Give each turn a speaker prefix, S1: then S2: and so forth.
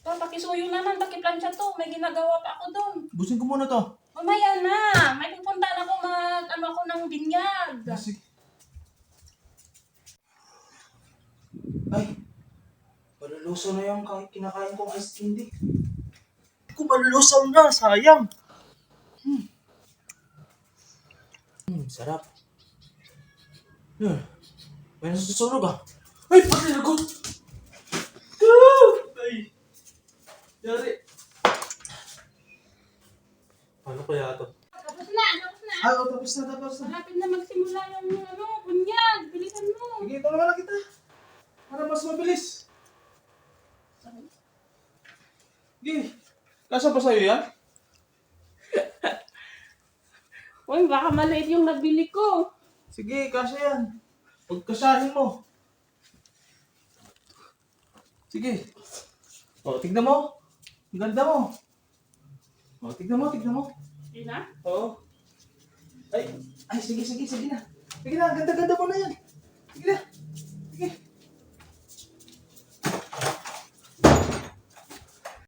S1: Pakisuyo naman, pakiplansya to. May ginagawa pa ako doon.
S2: Busin ko muna to.
S1: Mamaya na. May pupuntahan ako ano ako ng binyag.
S2: Sige. Ay, malulusaw na yung kinakain kong ice candy. Kung malulusaw na, sayang. Sarap. May nasusunog ah. Ay, pati lagot! Ay, yari. Paano kaya ito?
S1: Tapos na.
S2: Ay, tapos na.
S1: Malapit na magsimula yung bunyag. Bilisan mo.
S2: Sige, tulungan na kita. Para mas mabilis. Sige. Kasya pa sa'yo yan?
S1: Uy, baka maliit yung nabili ko.
S2: Sige, kasya yan. Pagkasyahin mo. Sige. O, tignan mo. Ang ganda mo. O, tignan mo.
S1: Hindi na?
S2: Oo. Ay, sige na. Sige na, ang ganda-ganda mo na yan. Sige na. Sige.